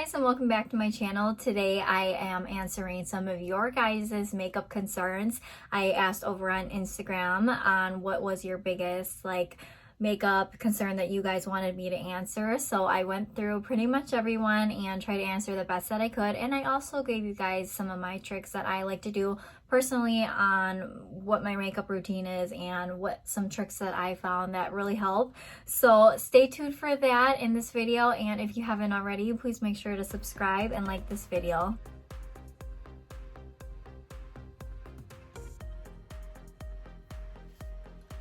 guys, and welcome back to my channel. Today I am answering some of your guys' makeup concerns. I asked over on Instagram on what was your biggest makeup concern that you guys wanted me to answer. So I went through pretty much everyone and tried to answer the best that I could. And I also gave you guys some of my tricks that I like to do personally on what my makeup routine is and what some tricks that I found that really help. So stay tuned for that in this video. And if you haven't already, please make sure to subscribe and like this video.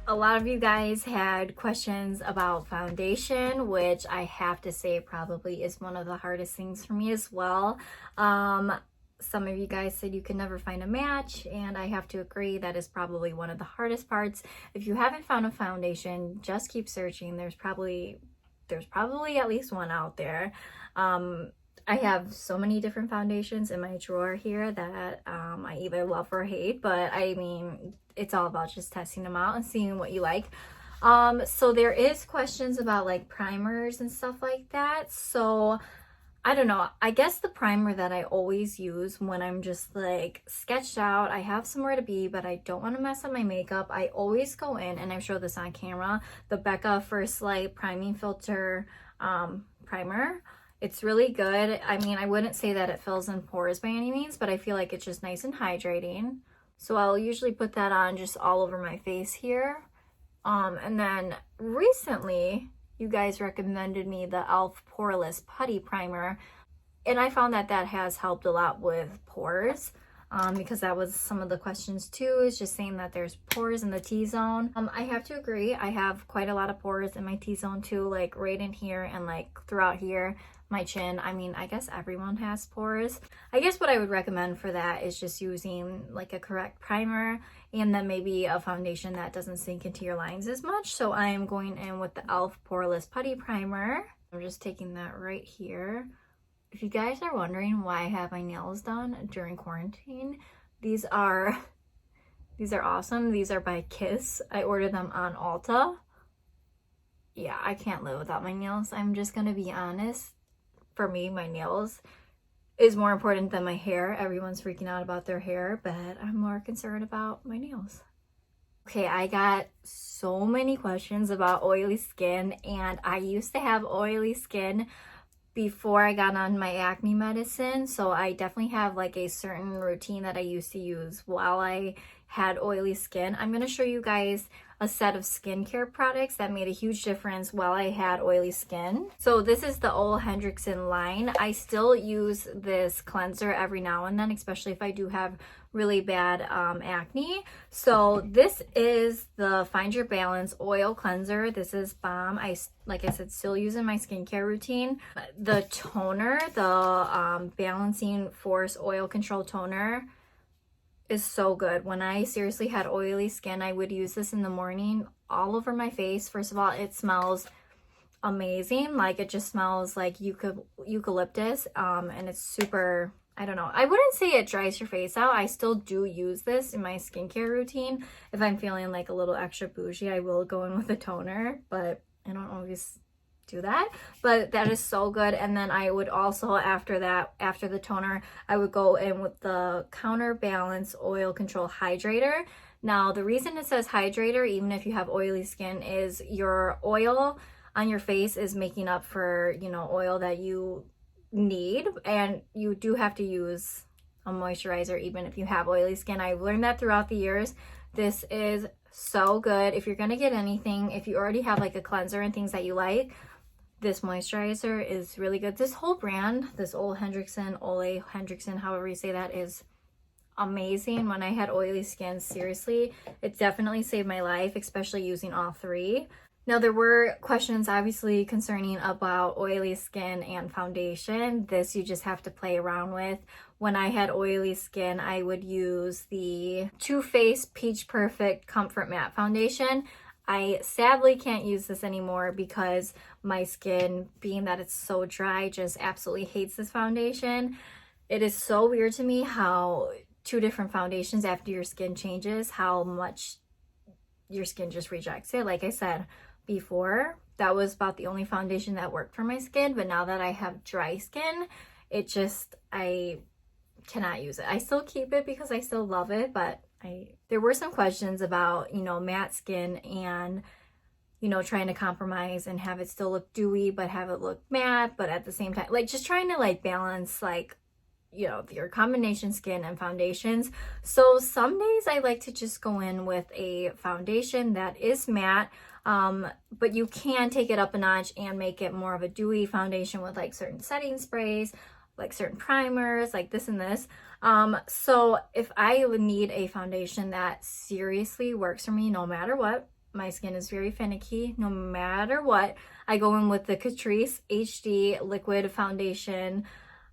A lot of you guys had questions about foundation, which I have to say probably is one of the hardest things for me as well. Some of you guys said you can never find a match, and I have to agree that is probably one of the hardest parts. If you haven't found a foundation, just keep searching. There's probably at least one out there. I have so many different foundations in my drawer here that I either love or hate, but I mean, it's all about just testing them out and seeing what you like. So there is questions about like primers and stuff like that. So I don't know, I guess the primer that I always use when I'm just like sketched out, I have somewhere to be, but I don't want to mess up my makeup, I always go in, and I show this on camera, the Becca First Light Priming Filter primer. It's really good. I mean, I wouldn't say that it fills in pores by any means, but I feel like it's just nice and hydrating. So I'll usually put that on just all over my face here. And then recently, you guys recommended me the e.l.f. Poreless Putty Primer. And I found that that has helped a lot with pores. Because that was some of the questions too, is just saying that there's pores in the T-zone. I have to agree, I have quite a lot of pores in my T-zone too, like right in here and like throughout here, my chin. I mean, I guess everyone has pores. I guess what I would recommend for that is just using like a correct primer and then maybe a foundation that doesn't sink into your lines as much. So I am going in with the e.l.f. Poreless Putty Primer. I'm just taking that right here. If you guys are wondering why I have my nails done during quarantine, these are awesome. These are by Kiss. I ordered them on Ulta. Yeah, I can't live without my nails. I'm just gonna be honest. For me, my nails is more important than my hair. Everyone's freaking out about their hair, but I'm more concerned about my nails. Okay, I got so many questions about oily skin, and I used to have oily skin before I got on my acne medicine, so I definitely have like a certain routine that I used to use while I had oily skin. I'm going to show you guys a set of skincare products that made a huge difference while I had oily skin. So this is the OleHenriksen line. I still use this cleanser every now and then, especially if I do have really bad acne. So this is the Find Your Balance oil cleanser. This is bomb. Like I said, still using my skincare routine. The toner, the Balancing Force Oil Control Toner, is so good. When I seriously had oily skin, I would use this in the morning all over my face. First of all, it smells amazing. Like, it just smells like eucalyptus, and it's super, I don't know, I wouldn't say it dries your face out. I still do use this in my skincare routine. If I'm feeling like a little extra bougie, I will go in with a toner, but I don't always do that. But that is so good. And then I would also, after the toner, I would go in with the Counterbalance Oil Control Hydrator. Now, the reason it says hydrator, even if you have oily skin, is your oil on your face is making up for, you know, oil that you need, and you do have to use a moisturizer even if you have oily skin. I've learned that throughout the years. This is so good. If you're gonna get anything, if you already have like a cleanser and things that you like, this moisturizer is really good. This whole brand, this OleHenriksen, however you say that, is amazing. When I had oily skin, seriously, it definitely saved my life, especially using all three. Now, there were questions obviously concerning about oily skin and foundation. This you just have to play around with. When I had oily skin, I would use the Too Faced Peach Perfect Comfort Matte Foundation. I sadly can't use this anymore because my skin, being that it's so dry, just absolutely hates this foundation. It is so weird to me how 2 different foundations after your skin changes, how much your skin just rejects it. Like I said before, that was about the only foundation that worked for my skin. But now that I have dry skin, it just, I cannot use it. I still keep it because I still love it, but there were some questions about, you know, matte skin and, you know, trying to compromise and have it still look dewy but have it look matte, but at the same time, like, just trying to like balance, like, you know, your combination skin and foundations. So some days I like to just go in with a foundation that is matte, but you can take it up a notch and make it more of a dewy foundation with like certain setting sprays, like certain primers, like this and this. So if I would need a foundation that seriously works for me no matter what, my skin is very finicky, no matter what, I go in with the Catrice HD Liquid Foundation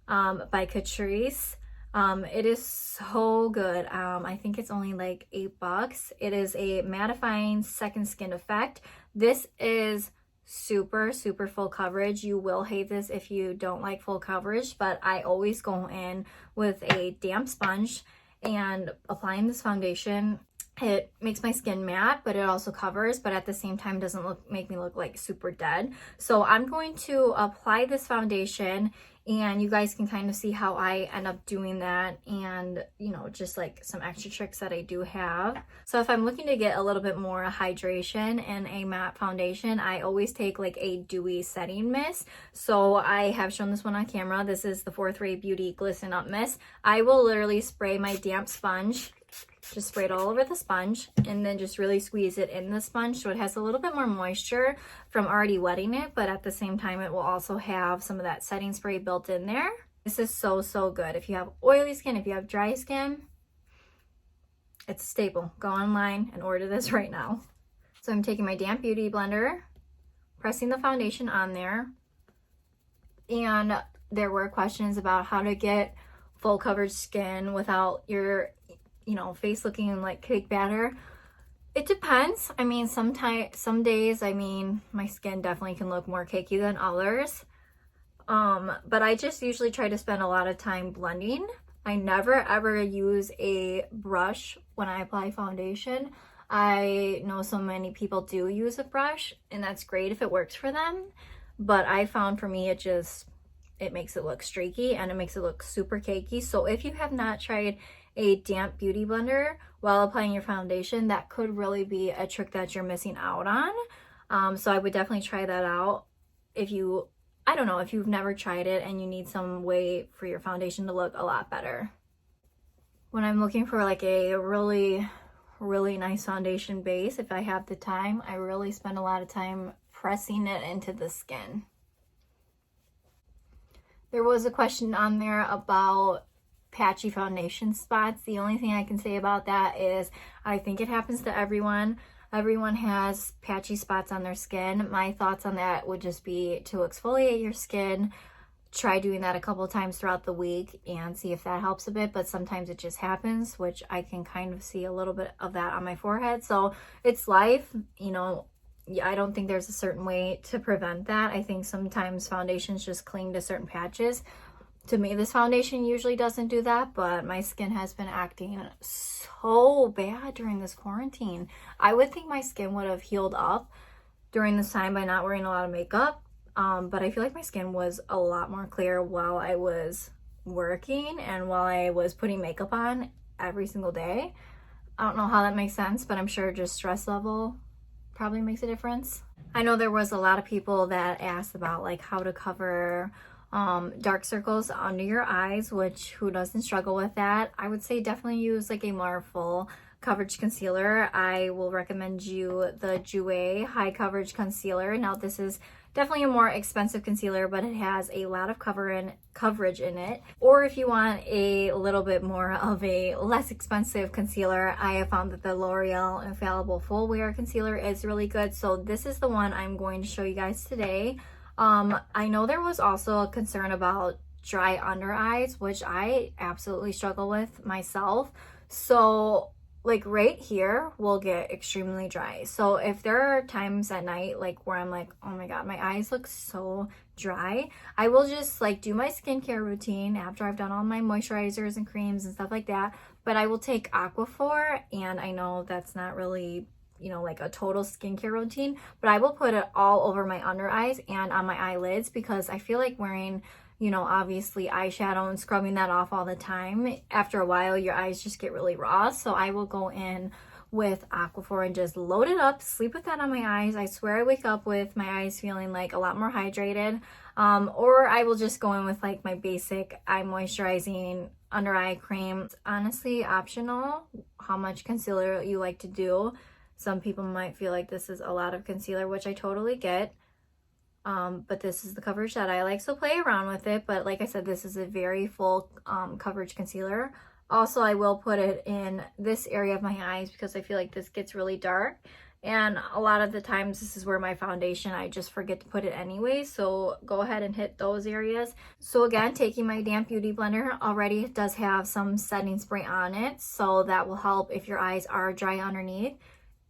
by Catrice. It is so good. I think it's only like $8. It is a mattifying second skin effect. This is super full coverage. You will hate this if you don't like full coverage, but I always go in with a damp sponge and applying this foundation. It makes my skin matte, but it also covers, but at the same time doesn't make me look like super dead. So I'm going to apply this foundation and you guys can kind of see how I end up doing that, and you know, just like some extra tricks that I do have. So if I'm looking to get a little bit more hydration in a matte foundation, I always take like a dewy setting mist. So I have shown this one on camera. This is the 4th Ray Beauty Glisten Up Mist. I will literally spray my damp sponge, just spray it all over the sponge, and then just really squeeze it in the sponge so it has a little bit more moisture from already wetting it, but at the same time it will also have some of that setting spray built in there. This is so good if you have oily skin, if you have dry skin. It's a staple. Go online and order this right now. So I'm taking my damp beauty blender, pressing the foundation on there, and there were questions about how to get full coverage skin without your, you know, face looking like cake batter. It depends. I mean, some days, I mean, my skin definitely can look more cakey than others. But I just usually try to spend a lot of time blending. I never ever use a brush when I apply foundation. I know so many people do use a brush, and that's great if it works for them. But I found for me, it makes it look streaky and it makes it look super cakey. So if you have not tried a damp beauty blender while applying your foundation, that could really be a trick that you're missing out on. So I would definitely try that out if I don't know, if you've never tried it and you need some way for your foundation to look a lot better. When I'm looking for like a really nice foundation base, if I have the time, I really spend a lot of time pressing it into the skin. There was a question on there about patchy foundation spots. The only thing I can say about that is I think it happens to everyone. Everyone has patchy spots on their skin. My thoughts on that would just be to exfoliate your skin. Try doing that a couple of times throughout the week and see if that helps a bit, but sometimes it just happens, which I can kind of see a little bit of that on my forehead. So it's life, you know. I don't think there's a certain way to prevent that. I think sometimes foundations just cling to certain patches. To me, this foundation usually doesn't do that, but my skin has been acting so bad during this quarantine. I would think my skin would have healed up during this time by not wearing a lot of makeup, but I feel like my skin was a lot more clear while I was working and while I was putting makeup on every single day. I don't know how that makes sense, but I'm sure just stress level probably makes a difference. I know there was a lot of people that asked about like how to cover dark circles under your eyes, which who doesn't struggle with that? I would say definitely use like a more full coverage concealer. I will recommend you the Jouer high coverage concealer. Now this is definitely a more expensive concealer, but it has a lot of coverage in it. Or if you want a little bit more of a less expensive concealer, I have found that the L'Oreal Infallible Full Wear Concealer is really good. So this is the one I'm going to show you guys today. I know there was also a concern about dry under eyes, which I absolutely struggle with myself. So like right here will get extremely dry. So if there are times at night like where I'm like, oh my god, my eyes look so dry, I will just like do my skincare routine after I've done all my moisturizers and creams and stuff like that. But I will take Aquaphor, and I know that's not really you know, like a total skincare routine, but I will put it all over my under eyes and on my eyelids because I feel like wearing, you know, obviously eyeshadow and scrubbing that off all the time, after a while your eyes just get really raw. So I will go in with Aquaphor and just load it up, sleep with that on my eyes. I swear I wake up with my eyes feeling like a lot more hydrated. Or I will just go in with like my basic eye moisturizing under eye cream. It's honestly optional how much concealer you like to do. Some people might feel like this is a lot of concealer, which I totally get. But this is the coverage that I like, so play around with it. But like I said, this is a very full coverage concealer. Also, I will put it in this area of my eyes because I feel like this gets really dark. And a lot of the times this is where my foundation, I just forget to put it anyway. So go ahead and hit those areas. So again, taking my damp beauty blender, already it does have some setting spray on it. So that will help if your eyes are dry underneath.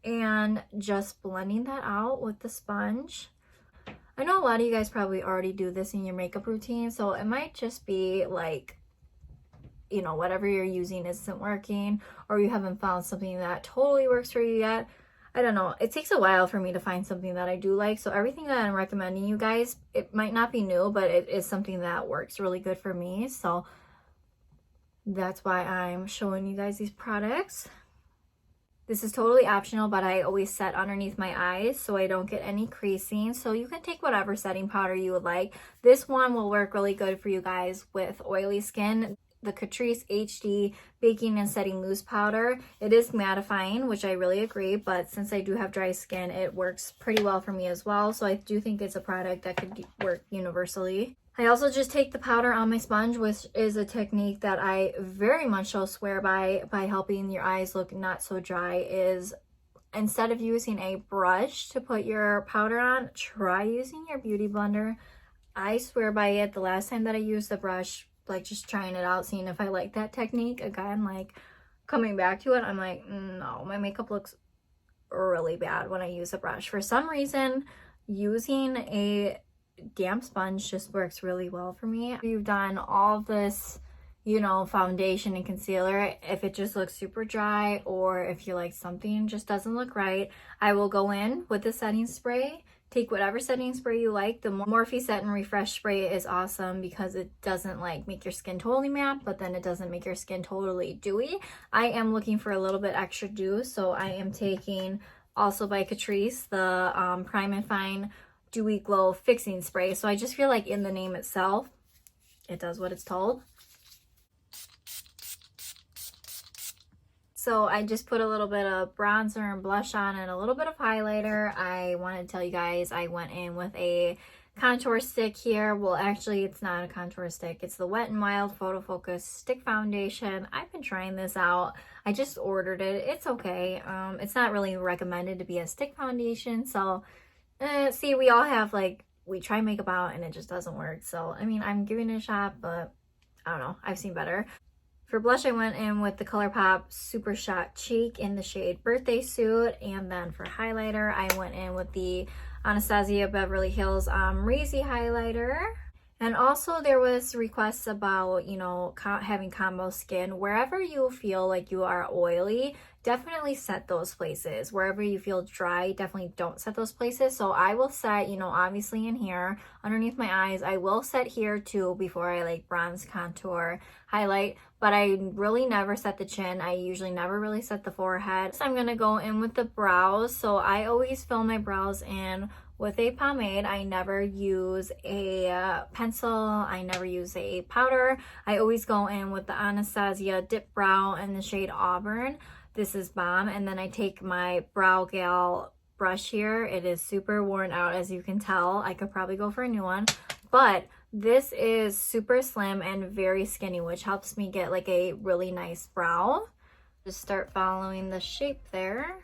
And just blending that out with the sponge. I know a lot of you guys probably already do this in your makeup routine. So it might just be like, you know, whatever you're using isn't working, or you haven't found something that totally works for you yet. I don't know. It takes a while for me to find something that I do like. So everything that I'm recommending you guys, it might not be new, but it is something that works really good for me. So that's why I'm showing you guys these products. This is totally optional, but I always set underneath my eyes so I don't get any creasing. So you can take whatever setting powder you would like. This one will work really good for you guys with oily skin. The Catrice HD Baking and Setting Loose Powder. It is mattifying, which I really agree, but since I do have dry skin, it works pretty well for me as well. So I do think it's a product that could work universally. I also just take the powder on my sponge, which is a technique that I very much so swear by helping your eyes look not so dry, is instead of using a brush to put your powder on, try using your beauty blender. I swear by it. The last time that I used the brush, like just trying it out, seeing if I like that technique, again, like coming back to it, I'm like, no, my makeup looks really bad when I use a brush. For some reason, using a damp sponge just works really well for me. If you've done all this, you know, foundation and concealer, if it just looks super dry, or if you like something just doesn't look right, I will go in with the setting spray. Take whatever setting spray you like. The Morphe Set and Refresh spray is awesome because it doesn't like make your skin totally matte, but then it doesn't make your skin totally dewy. I am looking for a little bit extra dew, so I am taking also by Catrice the Prime and Fine Dewy Glow Fixing Spray. So I just feel like in the name itself, it does what it's told. So I just put a little bit of bronzer and blush on and a little bit of highlighter. I wanted to tell you guys I went in with a contour stick here. Well, actually, it's not a contour stick. It's the Wet n Wild Photofocus Stick Foundation. I've been trying this out. I just ordered it. It's okay. It's not really recommended to be a stick foundation. So, see, we all have, like, we try makeup out and it just doesn't work. So, I mean, I'm giving it a shot, but I don't know. I've seen better. For blush, I went in with the Colourpop Super Shot Cheek in the shade Birthday Suit. And then for highlighter, I went in with the Anastasia Beverly Hills amreezy highlighter. And also there was requests about, you know, having combo skin. Wherever you feel like you are oily, definitely set those places. Wherever you feel dry, definitely don't set those places. So I will set, you know, obviously in here, underneath my eyes. I will set here too before I like bronze, contour, highlight. But I really never set the chin. I usually never really set the forehead. So I'm going to go in with the brows. So I always fill my brows in with a pomade. I never use a pencil. I never use a powder. I always go in with the Anastasia dipbrow in the shade Auburn. This is bomb. And then I take my Brow Gal brush here. It is super worn out, as you can tell. I could probably go for a new one. But this is super slim and very skinny, which helps me get like a really nice brow. Just start following the shape there.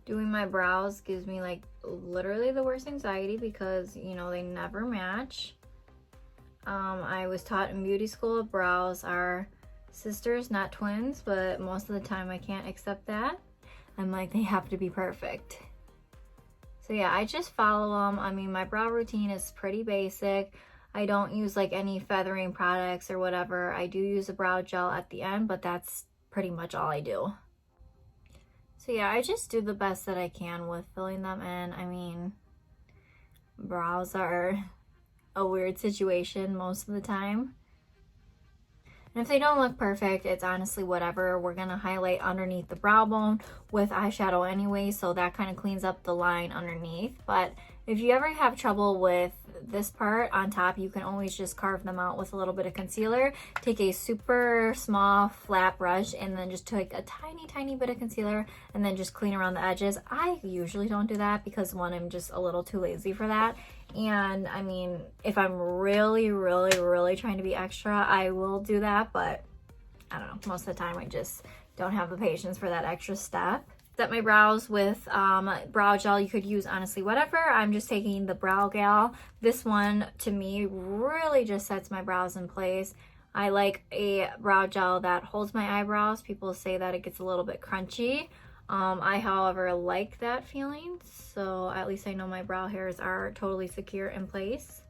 Doing my brows gives me like literally the worst anxiety because, you know, they never match. I was taught in beauty school brows are sisters, not twins, but most of the time I can't accept that. I'm like, they have to be perfect. So yeah, I just follow them. I mean, my brow routine is pretty basic. I don't use like any feathering products or whatever. I do use a brow gel at the end, but that's pretty much all I do. So yeah, I just do the best that I can with filling them in. I mean, brows are a weird situation most of the time. And if they don't look perfect, it's honestly whatever. We're gonna highlight underneath the brow bone with eyeshadow anyway, so that kind of cleans up the line underneath. But if you ever have trouble with this part on top, you can always just carve them out with a little bit of concealer. Take a super small flat brush and then just take a tiny bit of concealer and then just clean around the edges. I usually don't do that because one, I'm just a little too lazy for that. And I mean, if I'm really trying to be extra, I will do that, but I don't know, most of the time I just don't have the patience for that extra step. Set my brows with brow gel. You could use honestly whatever. I'm just taking the Brow Gal. This one to me really just sets my brows in place. I like a brow gel that holds my eyebrows. People say that it gets a little bit crunchy. I, however, like that feeling, so at least I know my brow hairs are totally secure in place.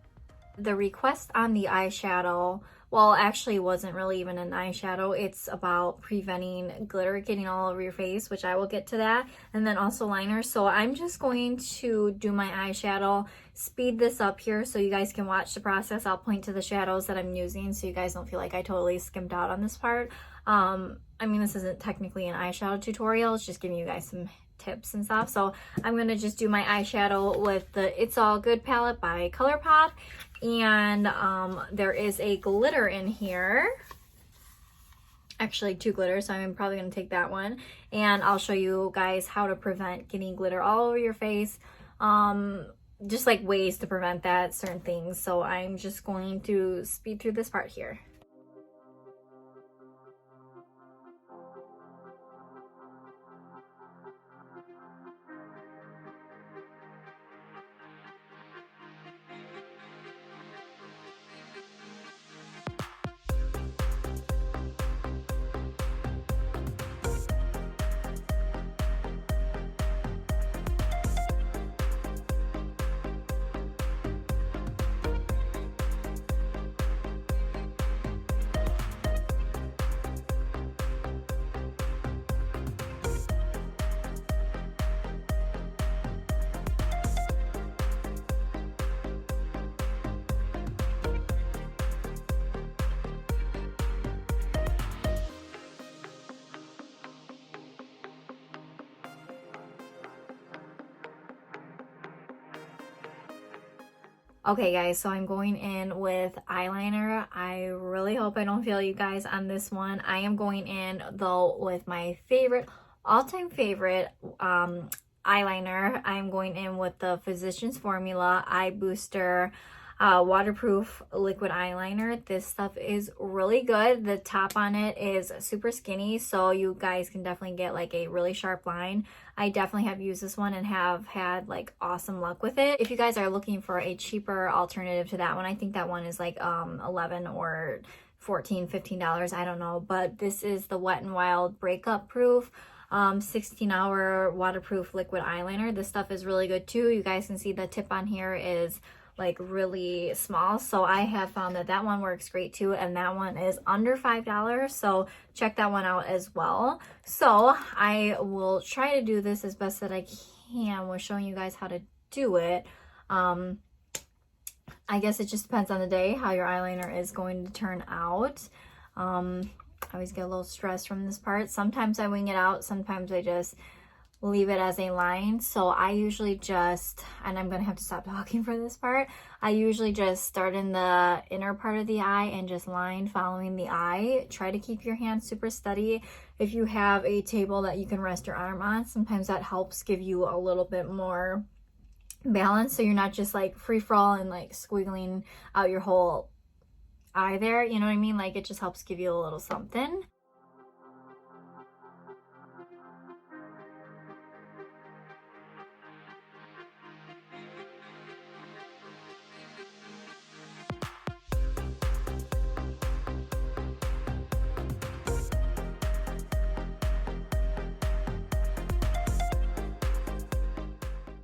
The request on the eyeshadow, well, actually wasn't really even an eyeshadow. It's about preventing glitter getting all over your face, which I will get to that, and then also liner. So I'm just going to do my eyeshadow, speed this up here so you guys can watch the process. I'll point to the shadows that I'm using so you guys don't feel like I totally skimped out on this part. I mean, this isn't technically an eyeshadow tutorial, it's just giving you guys some tips and stuff. So I'm gonna just do my eyeshadow with the It's All Good palette by Colourpop, and there is a glitter in here, actually 2 glitters, so I'm probably gonna take that one, and I'll show you guys how to prevent getting glitter all over your face, just like ways to prevent that, certain things. So I'm just going to speed through this part here. Okay guys, so I'm going in with eyeliner. I really hope I don't fail you guys on this one. I am going in though with my favorite, all-time favorite eyeliner. I'm going in with the Physicians Formula Eye Booster waterproof liquid eyeliner. This stuff is really good. The top on it is super skinny, so you guys can definitely get like a really sharp line. I definitely have used this one and have had like awesome luck with it. If you guys are looking for a cheaper alternative to that one, I think that one is like $11 or $14, $15, I don't know, but this is the Wet n Wild Breakup Proof 16-hour waterproof liquid eyeliner. This stuff is really good too. You guys can see the tip on here is like really small, so I have found that that one works great too, and that one is under $5, so check that one out as well. So I will try to do this as best that I can with showing you guys how to do it. I guess it just depends on the day how your eyeliner is going to turn out. I always get a little stressed from this part. Sometimes I wing it out, sometimes I just leave it as a line. So I usually just, and I'm gonna have to stop talking for this part, I usually just start in the inner part of the eye and just line following the eye. Try to keep your hand super steady. If you have a table that you can rest your arm on, sometimes that helps give you a little bit more balance, so you're not just like free for all and like squiggling out your whole eye there, you know what I mean? Like it just helps give you a little something.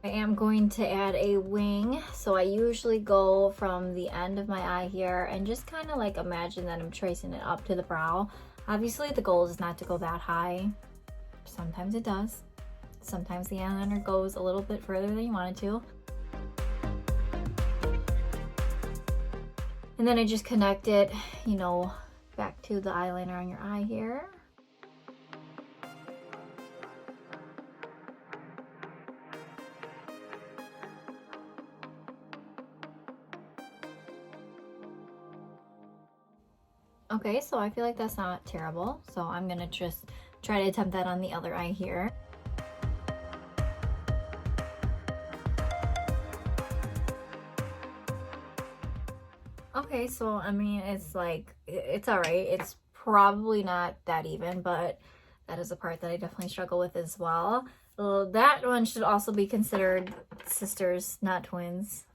I am going to add a wing, so I usually go from the end of my eye here and just kind of like imagine that I'm tracing it up to the brow. Obviously the goal is not to go that high. Sometimes it does. Sometimes the eyeliner goes a little bit further than you want it to. And then I just connect it, you know, back to the eyeliner on your eye here. Okay, so I feel like that's not terrible. So I'm gonna just try to attempt that on the other eye here. Okay, so I mean, it's like, it's all right. It's probably not that even, but that is a part that I definitely struggle with as well. That one should also be considered sisters, not twins.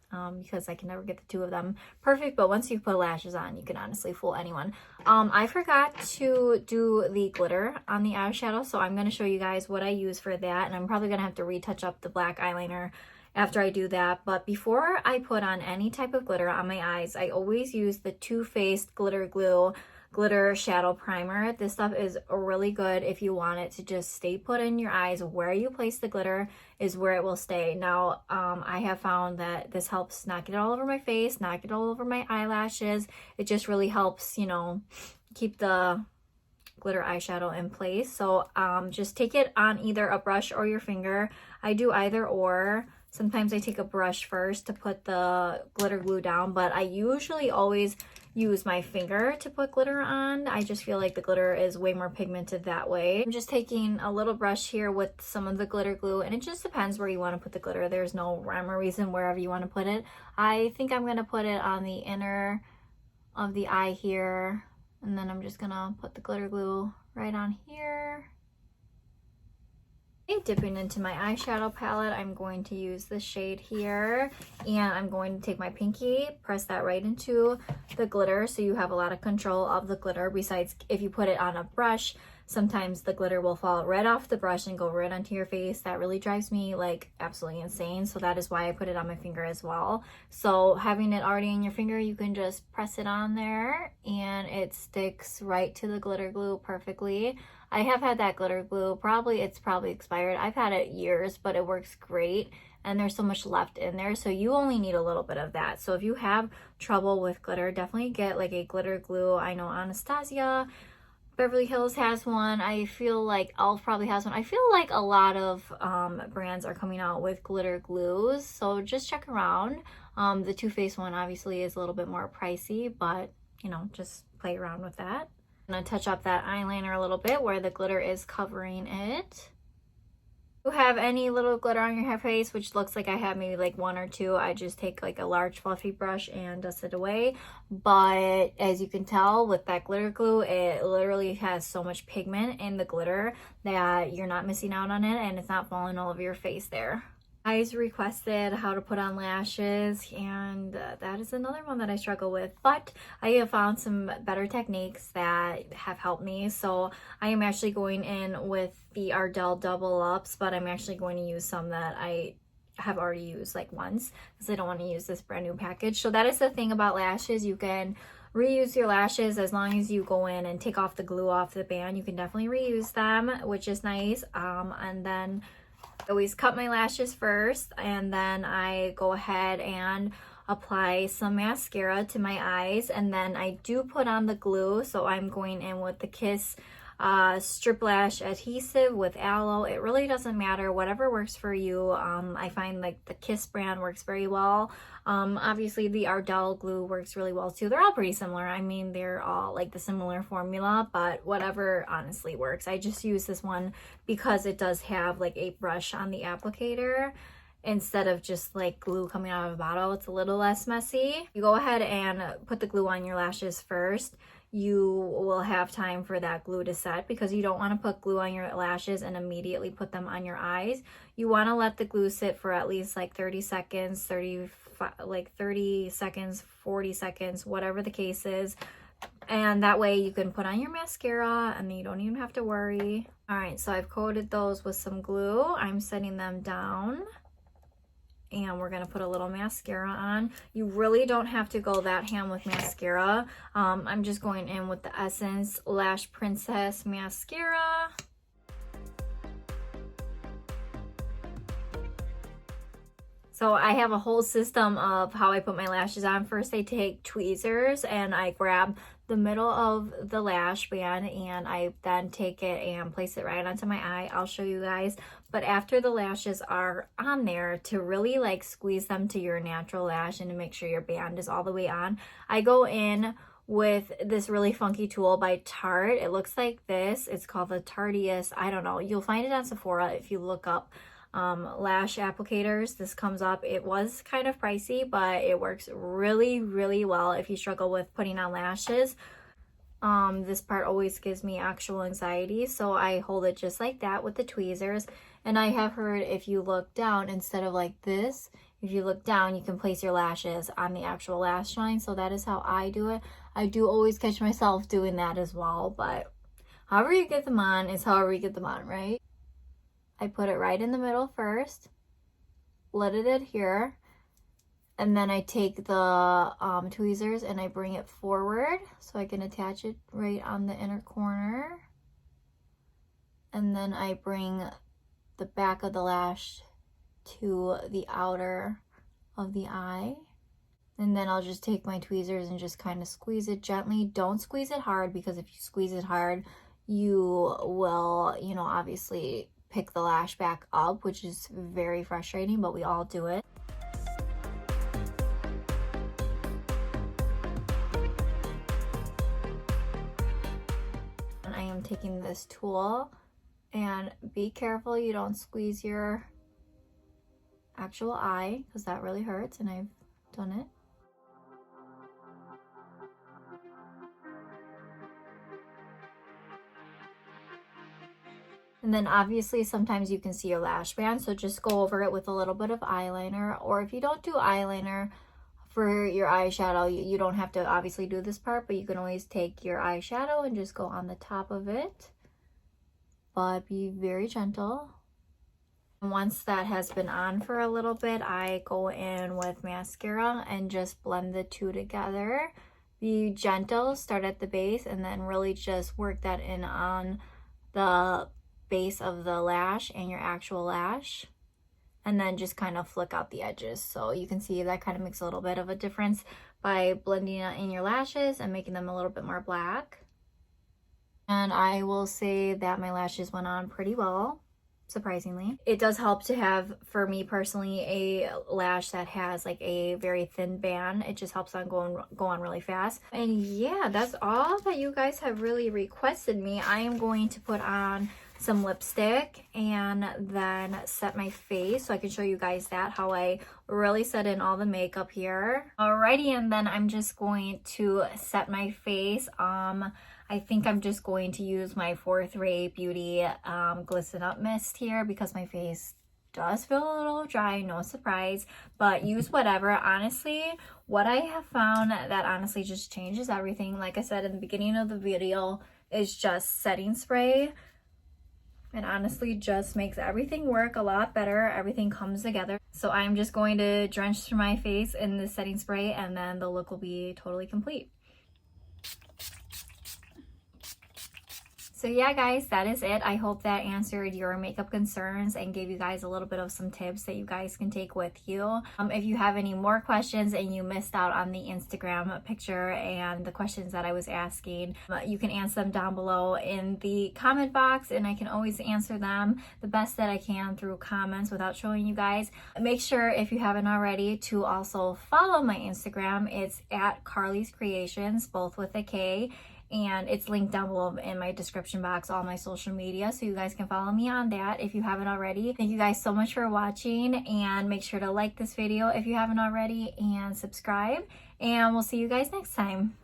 Because I can never get the two of them perfect, but once you put lashes on, you can honestly fool anyone. I forgot to do the glitter on the eyeshadow, so I'm going to show you guys what I use for that, and I'm probably going to have to retouch up the black eyeliner after I do that. But before I put on any type of glitter on my eyes, I always use the Too Faced Glitter Glue Glitter Shadow Primer. This stuff is really good if you want it to just stay put in your eyes. Where you place the glitter is where it will stay. Now, I have found that this helps not get it all over my face, not get all over my eyelashes. It just really helps, you know, keep the glitter eyeshadow in place. So just take it on either a brush or your finger. I do either or. Sometimes I take a brush first to put the glitter glue down, but I usually always use my finger to put glitter on. I just feel like the glitter is way more pigmented that way. I'm just taking a little brush here with some of the glitter glue, and it just depends where you want to put the glitter. There's no rhyme or reason wherever you want to put it. I think I'm going to put it on the inner of the eye here, and then I'm just going to put the glitter glue right on here. Dipping into my eyeshadow palette, I'm going to use the shade here, and I'm going to take my pinky, press that right into the glitter so you have a lot of control of the glitter. Besides, if you put it on a brush, sometimes the glitter will fall right off the brush and go right onto your face. That really drives me like absolutely insane, so that is why I put it on my finger as well. So having it already in your finger, you can just press it on there and it sticks right to the glitter glue perfectly. I have had that glitter glue, it's probably expired. I've had it years, but it works great, and there's so much left in there, so you only need a little bit of that. So if you have trouble with glitter, definitely get like a glitter glue. I know Anastasia Beverly Hills has one. I feel like e.l.f. probably has one. I feel like a lot of brands are coming out with glitter glues, so just check around. The Too Faced one obviously is a little bit more pricey, but you know, just play around with that. I'm gonna touch up that eyeliner a little bit where the glitter is covering it. If you have any little glitter on your face, which looks like I have maybe like one or two, I just take like a large fluffy brush and dust it away. But as you can tell with that glitter glue, it literally has so much pigment in the glitter that you're not missing out on it, and it's not falling all over your face there. Guys requested how to put on lashes, and that is another one that I struggle with, but I have found some better techniques that have helped me. So I am actually going in with the Adrell double ups, but I'm actually going to use some that I have already used like once because I don't want to use this brand new package. So that is the thing about lashes. You can reuse your lashes as long as you go in and take off the glue off the band. You can definitely reuse them, which is nice. And then I always cut my lashes first, and then I go ahead and apply some mascara to my eyes, and then I do put on the glue. So I'm going in with the Kiss strip lash adhesive with aloe. It really doesn't matter, whatever works for you. I find like the Kiss brand works very well. Obviously the Adrell glue works really well too. They're all pretty similar. I mean, they're all like the similar formula, but whatever honestly works. I just use this one because it does have like a brush on the applicator instead of just like glue coming out of a bottle. It's a little less messy. You go ahead and put the glue on your lashes first. You will have time for that glue to set because you don't want to put glue on your lashes and immediately put them on your eyes. You want to let the glue sit for at least like 30 seconds, 30 seconds, 40 seconds, whatever the case is. And that way you can put on your mascara and then you don't even have to worry. All right, so I've coated those with some glue. I'm setting them down. and we're gonna put a little mascara on. You really don't have to go that ham with mascara. I'm just going in with the Essence Lash Princess mascara. So I have a whole system of how I put my lashes on. First I take tweezers and I grab the middle of the lash band and I then take it and place it right onto my eye. I'll show you guys. But after the lashes are on there, to really like squeeze them to your natural lash and to make sure your band is all the way on, I go in with this really funky tool by Tarte. It looks like this. It's called the Tarteist. I don't know. You'll find it on Sephora if you look up lash applicators. This comes up. It was kind of pricey, but it works really, really well if you struggle with putting on lashes. This part always gives me actual anxiety, so I hold it just like that with the tweezers. And I have heard if you look down instead of like this, if you look down, you can place your lashes on the actual lash line. So that is how I do it. I do always catch myself doing that as well, but however you get them on is however you get them on, right? I put it right in the middle first, let it adhere, and then I take the tweezers and I bring it forward so I can attach it right on the inner corner. And then I bring the back of the lash to the outer of the eye. And then I'll just take my tweezers and just kind of squeeze it gently. Don't squeeze it hard, because if you squeeze it hard, you will, you know, obviously pick the lash back up, which is very frustrating, but we all do it. And I am taking this tool, and be careful you don't squeeze your actual eye, because that really hurts, and I've done it. And then obviously sometimes you can see your lash band, so just go over it with a little bit of eyeliner. Or if you don't do eyeliner for your eyeshadow, you don't have to obviously do this part, but you can always take your eyeshadow and just go on the top of it. But be very gentle. And once that has been on for a little bit, I go in with mascara and just blend the two together. Be gentle, start at the base, and then really just work that in on the base of the lash and your actual lash, and then just kind of flick out the edges. So you can see that kind of makes a little bit of a difference by blending it in your lashes and making them a little bit more black. And I will say that my lashes went on pretty well, surprisingly. It does help to have, for me personally, a lash that has like a very thin band. It just helps on go on really fast. And yeah, that's all that you guys have really requested me. I am going to put on some lipstick and then set my face so I can show you guys that, how I really set in all the makeup here. Alrighty, and then I'm just going to set my face. I think I'm just going to use my 4th Ray Beauty Glisten Up Mist here, because my face does feel a little dry, no surprise, but use whatever. Honestly, what I have found that honestly just changes everything, like I said in the beginning of the video, is just setting spray. It honestly just makes everything work a lot better. Everything comes together. So I'm just going to drench my face in the setting spray, and then the look will be totally complete. So yeah, guys, that is it. I hope that answered your makeup concerns and gave you guys a little bit of some tips that you guys can take with you. If you have any more questions and you missed out on the Instagram picture and the questions that I was asking, you can answer them down below in the comment box, and I can always answer them the best that I can through comments without showing you guys. Make sure, if you haven't already, to also follow my Instagram. It's at Carly's Creations, both with a K. And it's linked down below in my description box, all my social media, so you guys can follow me on that if you haven't already. Thank you guys so much for watching, and make sure to like this video if you haven't already, and subscribe, and we'll see you guys next time.